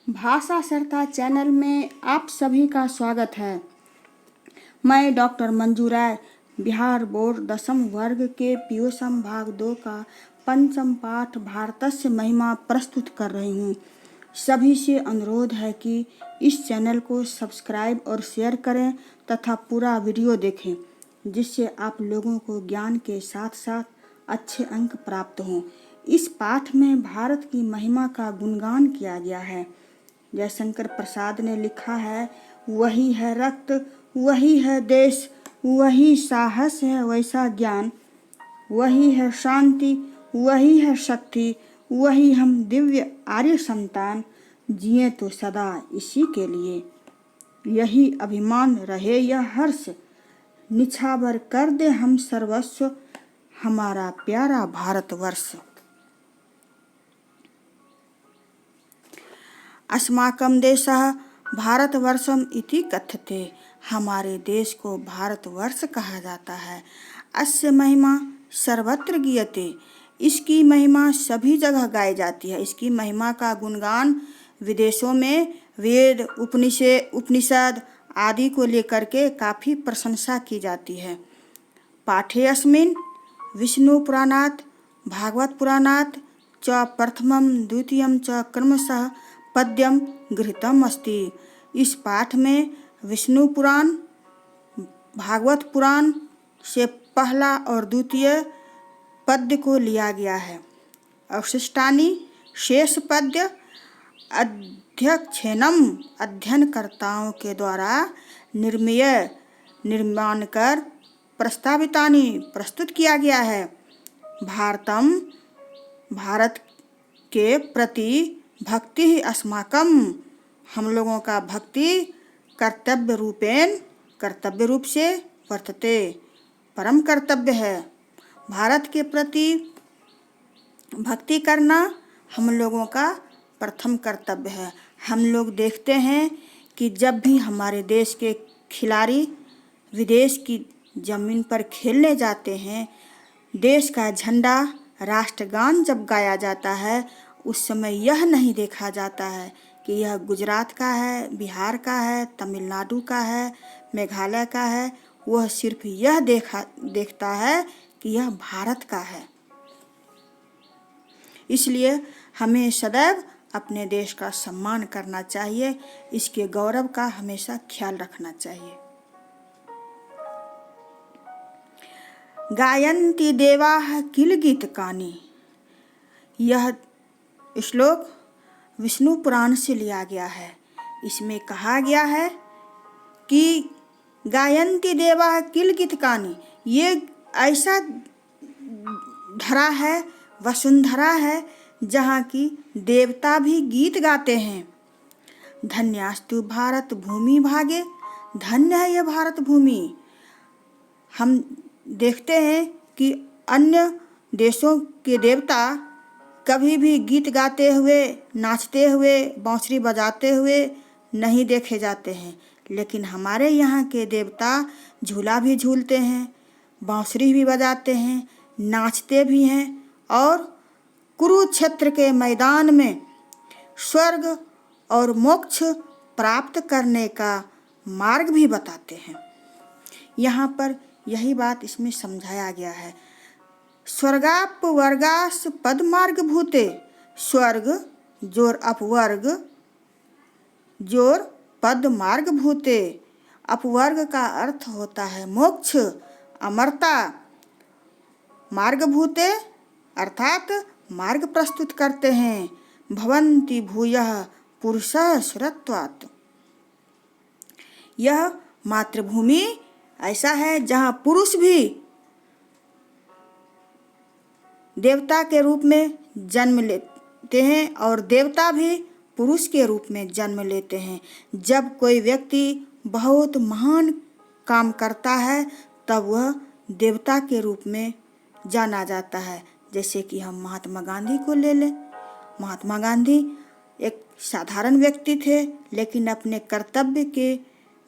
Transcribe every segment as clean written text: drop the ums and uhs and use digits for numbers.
भाषा सरता चैनल में आप सभी का स्वागत है। मैं डॉक्टर मंजू राय बिहार बोर्ड 10वीं वर्ग के पीयूषम भाग 2 का पंचम पाठ भारतस्य महिमा प्रस्तुत कर रही हूँ। सभी से अनुरोध है कि इस चैनल को सब्सक्राइब और शेयर करें तथा पूरा वीडियो देखें, जिससे आप लोगों को ज्ञान के साथ साथ अच्छे अंक प्राप्त हों। इस पाठ में भारत की महिमा का गुणगान किया गया है। जयशंकर प्रसाद ने लिखा है, वही है रक्त, वही है देश, वही साहस है वैसा ज्ञान, वही है शांति, वही है शक्ति, वही हम दिव्य आर्य संतान, जिए तो सदा इसी के लिए। यही अभिमान रहे यह हर्ष, निछावर कर दे हम सर्वस्व, हमारा प्यारा भारतवर्ष। अस्माकं देशः भारतवर्षम इति कथ्यते। हमारे देश को भारतवर्ष कहा जाता है। अस्य महिमा सर्वत्र गीयते। इसकी महिमा सभी जगह गाई जाती है। इसकी महिमा का गुणगान विदेशों में वेद, उपनिषद आदि को लेकर के काफ़ी प्रशंसा की जाती है। पाठे अस्मिन् विष्णु पुराणात् भागवत पुराणात् च प्रथमं द्वितीयं च क्रमशः पद्यम गृहीतम अस्ति। इस पाठ में विष्णु पुराण, भागवत पुराण से पहला और द्वितीय पद्य को लिया गया है। अवशिष्टानि शेष पद्य अध्यक्षेनम अध्ययनकर्ताओं के द्वारा निर्माण कर प्रस्तावितानि प्रस्तुत किया गया है। भारत के प्रति भक्ति ही अस्माकम, हम लोगों का भक्ति कर्तव्य रूप से वर्तते, परम कर्तव्य है। भारत के प्रति भक्ति करना हम लोगों का प्रथम कर्तव्य है। हम लोग देखते हैं कि जब भी हमारे देश के खिलाड़ी विदेश की ज़मीन पर खेलने जाते हैं, देश का झंडा, राष्ट्रगान जब गाया जाता है, उस समय यह नहीं देखा जाता है कि यह गुजरात का है, बिहार का है, तमिलनाडु का है, मेघालय का है। वह सिर्फ यह देखता है कि यह भारत का है। इसलिए हमें सदैव अपने देश का सम्मान करना चाहिए, इसके गौरव का हमेशा ख्याल रखना चाहिए। गायन्ति देवाः किल गीतकानि। यह श्लोक विष्णु पुराण से लिया गया है। इसमें कहा गया है कि गायन्ति देवाः किल गीतकानि। ये ऐसा धरा है, वसुंधरा है, जहाँ की देवता भी गीत गाते हैं। धन्यास्तु भारत भूमि भागे, धन्य है यह भारत भूमि। हम देखते हैं कि अन्य देशों के देवता कभी भी गीत गाते हुए, नाचते हुए, बांसुरी बजाते हुए नहीं देखे जाते हैं, लेकिन हमारे यहाँ के देवता झूला भी झूलते हैं, बांसुरी भी बजाते हैं, नाचते भी हैं और कुरुक्षेत्र के मैदान में स्वर्ग और मोक्ष प्राप्त करने का मार्ग भी बताते हैं। यहाँ पर यही बात इसमें समझाया गया है। स्वर्गापवर्गास पदमार्ग भूते। स्वर्ग जोर अपवर्ग जोर पद मार्ग भूते। अपवर्ग का अर्थ होता है मोक्ष, अमरता। मार्ग भूते अर्थात मार्ग प्रस्तुत करते हैं। भवन्ति भूयः पुरुषः सुरत्वात्। यह मातृभूमि ऐसा है जहाँ पुरुष भी देवता के रूप में जन्म लेते हैं और देवता भी पुरुष के रूप में जन्म लेते हैं। जब कोई व्यक्ति बहुत महान काम करता है, तब वह देवता के रूप में जाना जाता है। जैसे कि हम महात्मा गांधी को ले लें। महात्मा गांधी एक साधारण व्यक्ति थे, लेकिन अपने कर्तव्य के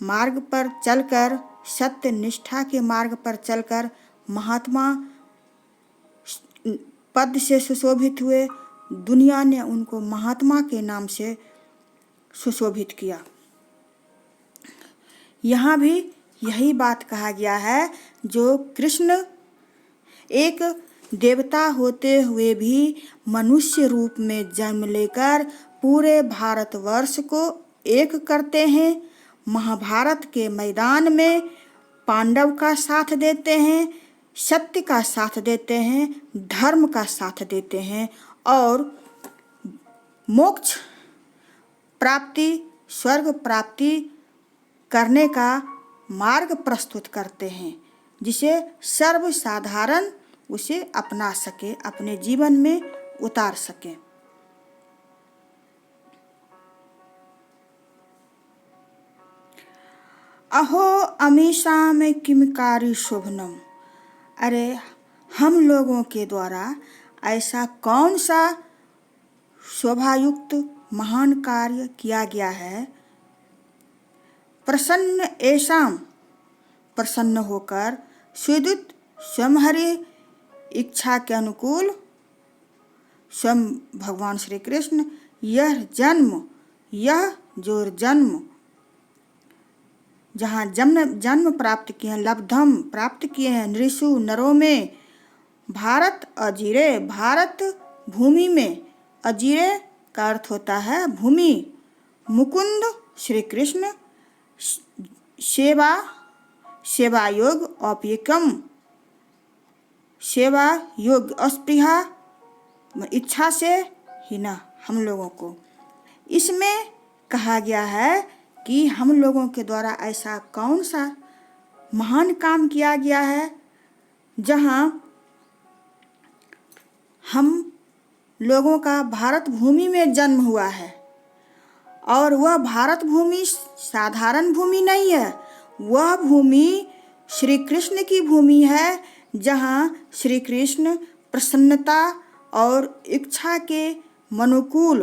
मार्ग पर चलकर, सत्य निष्ठा के मार्ग पर चलकर महात्मा पद से सुशोभित हुए। दुनिया ने उनको महात्मा के नाम से सुशोभित किया। यहाँ भी यही बात कहा गया है, जो कृष्ण एक देवता होते हुए भी मनुष्य रूप में जन्म लेकर पूरे भारतवर्ष को एक करते हैं, महाभारत के मैदान में पांडव का साथ देते हैं, सत्य का साथ देते हैं, धर्म का साथ देते हैं और मोक्ष प्राप्ति, स्वर्ग प्राप्ति करने का मार्ग प्रस्तुत करते हैं, जिसे सर्वसाधारण उसे अपना सके, अपने जीवन में उतार सके। अहो अमीषा में किमकारी शोभनम। अरे हम लोगों के द्वारा ऐसा कौन सा शोभायुक्त महान कार्य किया गया है। प्रसन्न ऐसाम, प्रसन्न होकर सुदूत स्वयंहरि इच्छा के अनुकूल स्वयं भगवान श्री कृष्ण यह जो जन्म जहाँ जन्म प्राप्त किए हैं, लब्धम प्राप्त किए हैं नृषु नरों में, भारत अजीरे, भारत भूमि में, अजीरे का अर्थ होता है भूमि, मुकुंद श्री कृष्ण, सेवा योग औप्यकम, सेवा योग अस्पृहा इच्छा से ही न हम लोगों को। इसमें कहा गया है कि हम लोगों के द्वारा ऐसा कौन सा महान काम किया गया है, जहाँ हम लोगों का भारत भूमि में जन्म हुआ है। और वह भारत भूमि साधारण भूमि नहीं है, वह भूमि श्री कृष्ण की भूमि है, जहाँ श्री कृष्ण प्रसन्नता और इच्छा के अनुकूल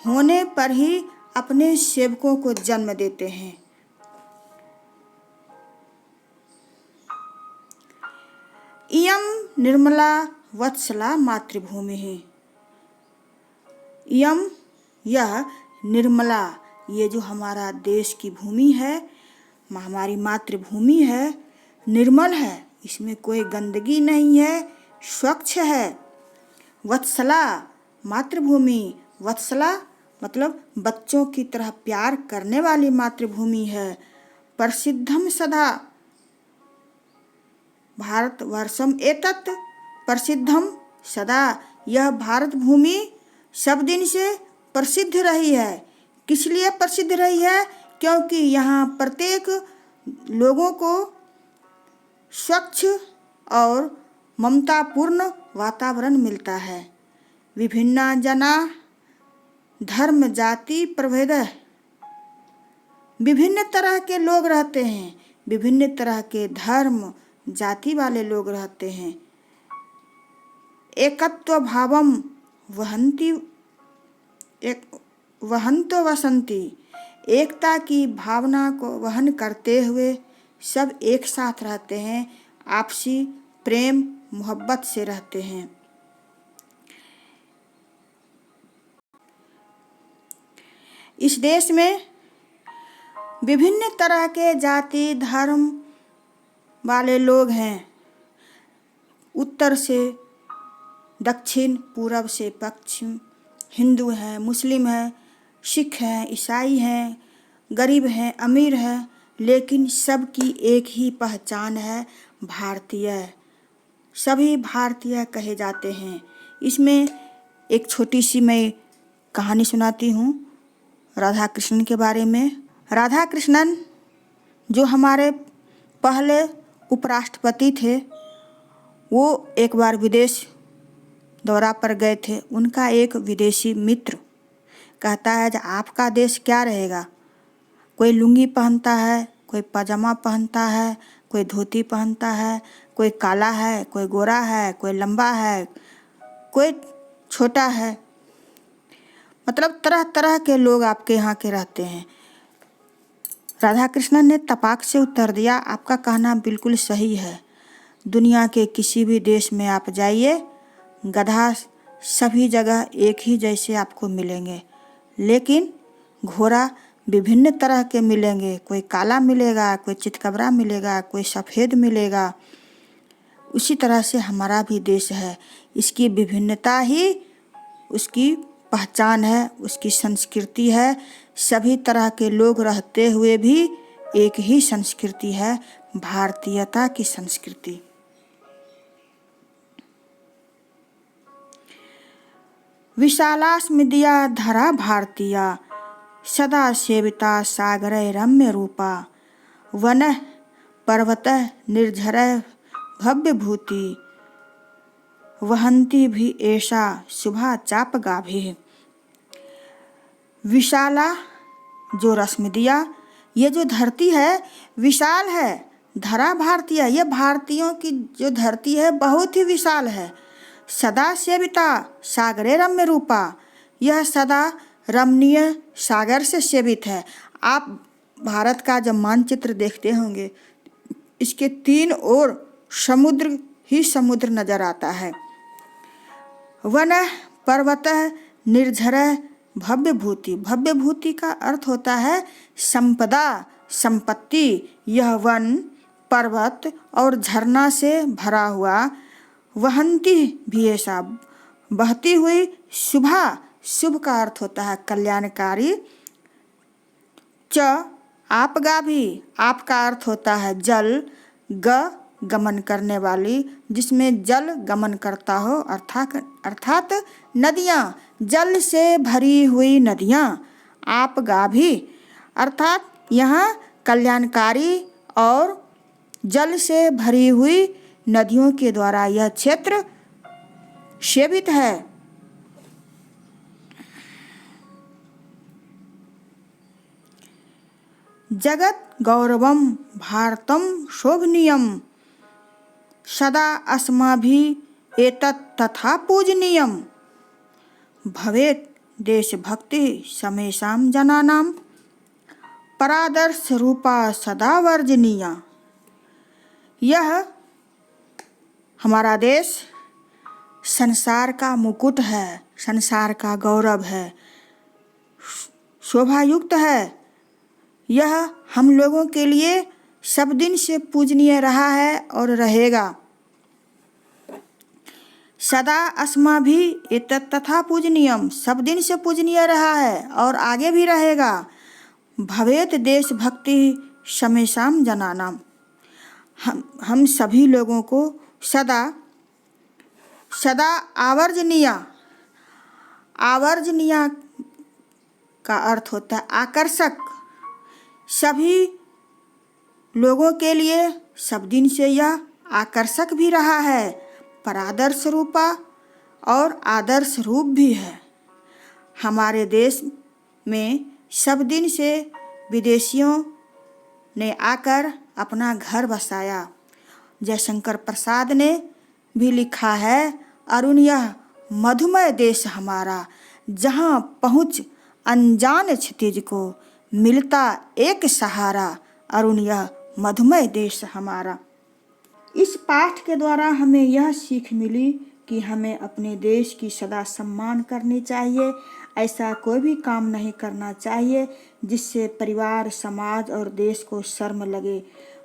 होने पर ही अपने सेवकों को जन्म देते हैं। इयम निर्मला वत्सला मातृभूमि है। इयम यह निर्मला, ये जो हमारा देश की भूमि है, हमारी मातृभूमि है, निर्मल है, इसमें कोई गंदगी नहीं है, स्वच्छ है। वत्सला मातृभूमि, वत्सला मतलब बच्चों की तरह प्यार करने वाली मातृभूमि है। प्रसिद्धम सदा भारतवर्षम एतत् प्रसिद्धम सदा, यह भारत भूमि सब दिन से प्रसिद्ध रही है। किस लिए प्रसिद्ध रही है? क्योंकि यहाँ प्रत्येक लोगों को स्वच्छ और ममतापूर्ण वातावरण मिलता है। विभिन्न जना धर्म जाति प्रभेद, विभिन्न तरह के लोग रहते हैं, विभिन्न तरह के धर्म जाति वाले लोग रहते हैं। एकत्व भावम वहंतो वसंती, एकता की भावना को वहन करते हुए सब एक साथ रहते हैं, आपसी प्रेम मोहब्बत से रहते हैं। इस देश में विभिन्न तरह के जाति धर्म वाले लोग हैं, उत्तर से दक्षिण, पूरब से पश्चिम, हिंदू हैं, मुस्लिम हैं, सिख हैं, ईसाई हैं, गरीब हैं, अमीर हैं, लेकिन सबकी एक ही पहचान है, भारतीय। सभी भारतीय कहे जाते हैं। इसमें एक छोटी सी मैं कहानी सुनाती हूँ राधा कृष्णन के बारे में। राधा कृष्णन जो हमारे पहले उपराष्ट्रपति थे, वो एक बार विदेश दौरा पर गए थे। उनका एक विदेशी मित्र कहता है, जो आपका देश क्या रहेगा? कोई लुंगी पहनता है, कोई पजामा पहनता है, कोई धोती पहनता है, कोई काला है, कोई गोरा है, कोई लंबा है, कोई छोटा है, मतलब तरह तरह के लोग आपके यहाँ के रहते हैं। राधा कृष्णन ने तपाक से उत्तर दिया, आपका कहना बिल्कुल सही है। दुनिया के किसी भी देश में आप जाइए, गधा सभी जगह एक ही जैसे आपको मिलेंगे, लेकिन घोड़ा विभिन्न तरह के मिलेंगे। कोई काला मिलेगा, कोई चितकबरा मिलेगा, कोई सफ़ेद मिलेगा। उसी तरह से हमारा भी देश है। इसकी विभिन्नता ही उसकी पहचान है, उसकी संस्कृति है। सभी तरह के लोग रहते हुए भी एक ही संस्कृति है, भारतीयता की संस्कृति। विशालास्मिदिया धरा भारतीया, सदा सेविता सागरे रम्य रूपा, वनः पर्वतः निर्झरः भव्य भूति, वहंती भी ऐसा शुभा चाप गाभे। विशाला जो रश्मिदिया, ये जो धरती है विशाल है। धरा भारतीय, ये भारतीयों की जो धरती है बहुत ही विशाल है। सदा सेविता सागरे रम्य रूपा, यह सदा रमणीय सागर से सेवित है। आप भारत का जब मानचित्र देखते होंगे, इसके तीन ओर समुद्र ही समुद्र नजर आता है। वनः पर्वतः निर्झरः भव्य भूति, भव्य भूति का अर्थ होता है संपदा, संपत्ति। यह वन, पर्वत और झरना से भरा हुआ, वहंती भी ऐसा बहती हुई, शुभा, शुभ का अर्थ होता है कल्याणकारी। च आपगा भी, आप का अर्थ होता है जल, ग गमन करने वाली, जिसमें जल गमन करता हो, अर्थात नदियाँ, जल से भरी हुई नदियाँ। आपगा भी अर्थात यहाँ कल्याणकारी और जल से भरी हुई नदियों के द्वारा यह क्षेत्र सेवित है। जगत गौरवम भारतम शोभनीयम, सदा अस्माभिः एतत् तथा पूजनीयम, भवेत् देशभक्ति समेषां जनानां, परादर्श रूपा सदा वर्जनीया। यह हमारा देश संसार का मुकुट है, संसार का गौरव है, शोभायुक्त है। यह हम लोगों के लिए सब दिन से पूजनीय रहा है और रहेगा। सदा अस्माभिः एतत् तथा पूजनीयम, सब दिन से पूजनीय रहा है और आगे भी रहेगा। भवेत् देशभक्ति समेषां जनानां, हम सभी लोगों को सदा सदा आवर्जनीय, आवर्जनीय का अर्थ होता है आकर्षक। सभी लोगों के लिए सब दिन से यह आकर्षक भी रहा है, परादर्श रूपा और आदर्श रूप भी है। हमारे देश में सब दिन से विदेशियों ने आकर अपना घर बसाया। जयशंकर प्रसाद ने भी लिखा है, अरुण यह मधुमय देश हमारा, जहाँ पहुँच अनजान क्षितिज को, मिलता एक सहारा, अरुण यह मधुमय देश हमारा। इस पाठ के द्वारा हमें यह सीख मिली कि हमें अपने देश की सदा सम्मान करनी चाहिए। ऐसा कोई भी काम नहीं करना चाहिए जिससे परिवार, समाज और देश को शर्म लगे।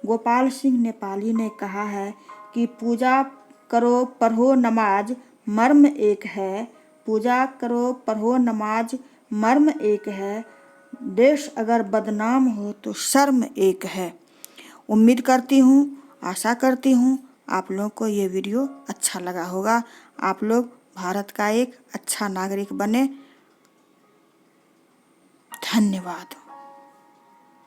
गोपाल सिंह नेपाली ने कहा है कि पूजा करो पढ़ो नमाज, मर्म एक है। पूजा करो पढ़ो नमाज, मर्म एक है। देश अगर बदनाम हो तो शर्म एक है। उम्मीद करती हूँ, आशा करती हूँ आप लोगों को ये वीडियो अच्छा लगा होगा। आप लोग भारत का एक अच्छा नागरिक बने। धन्यवाद।